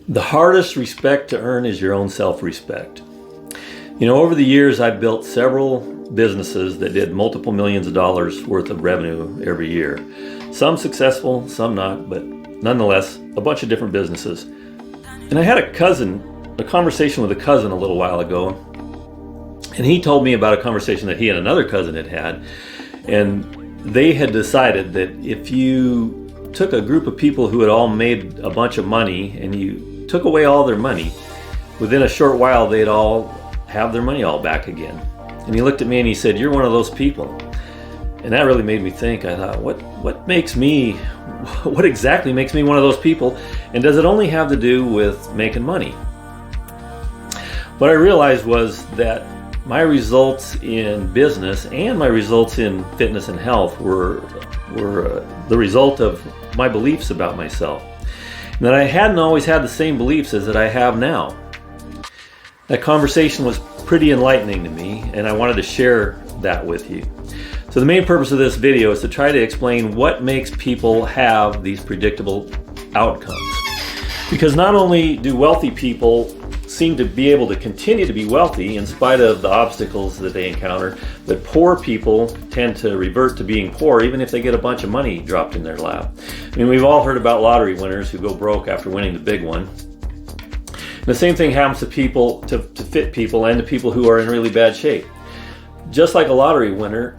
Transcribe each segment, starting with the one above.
The hardest respect to earn is your own self-respect. Over the years, I've built several businesses that did multiple millions of dollars worth of revenue every year. Some successful, some not, but nonetheless, a bunch of different businesses. And I had a conversation with a cousin a little while ago, and he told me about a conversation that he and another cousin had had, and they had decided that if you took a group of people who had all made a bunch of money and you took away all their money, within a short while they'd all have their money all back again. And he looked at me and he said, "You're one of those people." And that really made me think. I thought, what exactly makes me one of those people? And does it only have to do with making money? What I realized was that my results in business and my results in fitness and health were the result of my beliefs about myself. And that I hadn't always had the same beliefs as that I have now. That conversation was pretty enlightening to me, and I wanted to share that with you. So the main purpose of this video is to try to explain what makes people have these predictable outcomes. Because not only do wealthy people seem to be able to continue to be wealthy in spite of the obstacles that they encounter, but poor people tend to revert to being poor even if they get a bunch of money dropped in their lap. I mean, we've all heard about lottery winners who go broke after winning the big one. And the same thing happens to people, to fit people, and to people who are in really bad shape. Just like a lottery winner,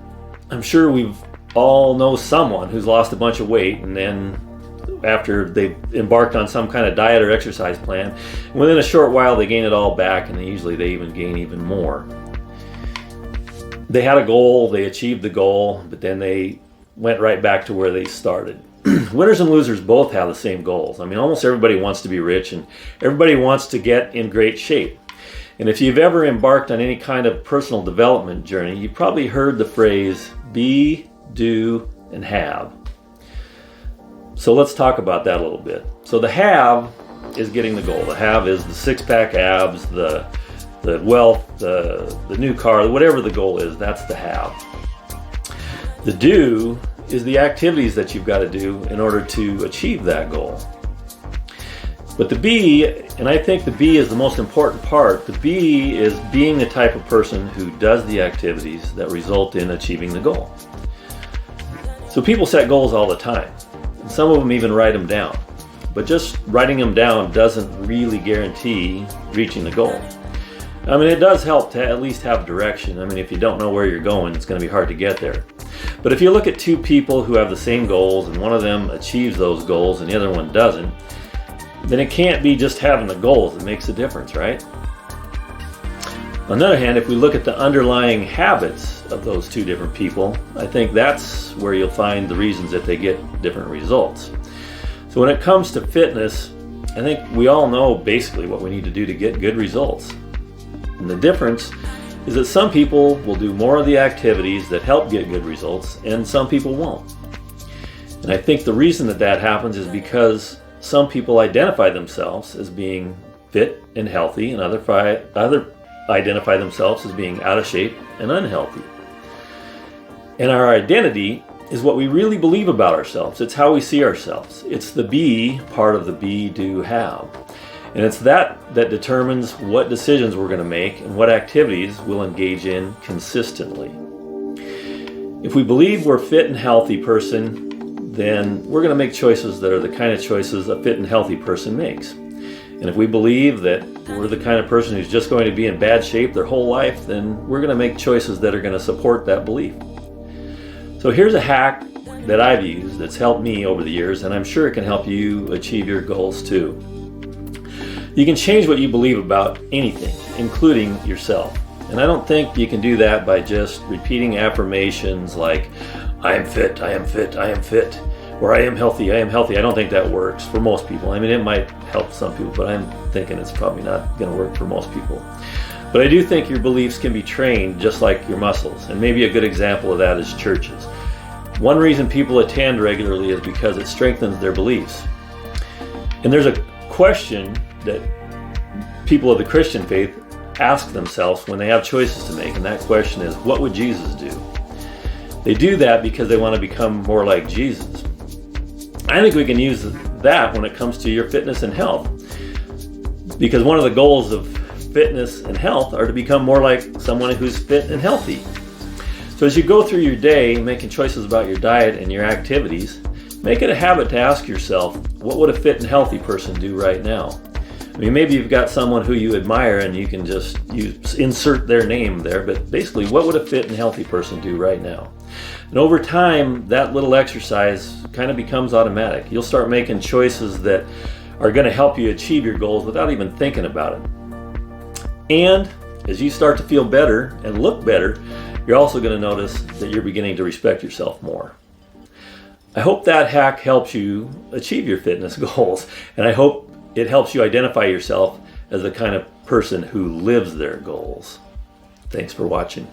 I'm sure we've all know someone who's lost a bunch of weight, and then after they've embarked on some kind of diet or exercise plan, within a short while they gain it all back, and usually they even gain even more. They had a goal, they achieved the goal, but then they went right back to where they started. Winners and losers both have the same goals. I mean, almost everybody wants to be rich, and everybody wants to get in great shape. And if you've ever embarked on any kind of personal development journey, you've probably heard the phrase be, do, and have. So let's talk about that a little bit. So the have is getting the goal. The have is the six-pack abs, the wealth, the new car, whatever the goal is, that's the have. The do is the activities that you've got to do in order to achieve that goal. But the be, and I think the be is the most important part, the be is being the type of person who does the activities that result in achieving the goal. So people set goals all the time. And some of them even write them down. But just writing them down doesn't really guarantee reaching the goal. I mean, it does help to at least have direction. I mean, if you don't know where you're going, it's going to be hard to get there. But if you look at two people who have the same goals and one of them achieves those goals and the other one doesn't, then it can't be just having the goals that makes a difference, right? On the other hand, if we look at the underlying habits of those two different people, I think that's where you'll find the reasons that they get different results. So when it comes to fitness, I think we all know basically what we need to do to get good results. And the difference is that some people will do more of the activities that help get good results, and some people won't. And I think the reason that happens is because some people identify themselves as being fit and healthy, and other identify themselves as being out of shape and unhealthy. And our identity is what we really believe about ourselves. It's how we see ourselves. It's the be part of the be, do, have. And it's that determines what decisions we're going to make and what activities we'll engage in consistently. If we believe we're a fit and healthy person, then we're going to make choices that are the kind of choices a fit and healthy person makes. And if we believe that we're the kind of person who's just going to be in bad shape their whole life, then we're going to make choices that are going to support that belief. So here's a hack that I've used that's helped me over the years, and I'm sure it can help you achieve your goals too. You can change what you believe about anything, including yourself. And I don't think you can do that by just repeating affirmations like, I am fit, I am fit, I am fit, or I am healthy, I am healthy. I don't think that works for most people. I mean, it might help some people, but I'm thinking it's probably not going to work for most people. But I do think your beliefs can be trained just like your muscles. And maybe a good example of that is churches. One reason people attend regularly is because it strengthens their beliefs. And there's a question that people of the Christian faith ask themselves when they have choices to make, and that question is, what would Jesus do? They do that because they want to become more like Jesus. I think we can use that when it comes to your fitness and health. Because one of the goals of fitness and health are to become more like someone who's fit and healthy. So as you go through your day making choices about your diet and your activities, make it a habit to ask yourself, what would a fit and healthy person do right now? I mean, maybe you've got someone who you admire and you can just insert their name there, but basically, what would a fit and healthy person do right now? And over time, that little exercise kind of becomes automatic. You'll start making choices that are going to help you achieve your goals without even thinking about it. And as you start to feel better and look better, you're also going to notice that you're beginning to respect yourself more. I hope that hack helps you achieve your fitness goals, and I hope it helps you identify yourself as the kind of person who lives their goals. Thanks for watching.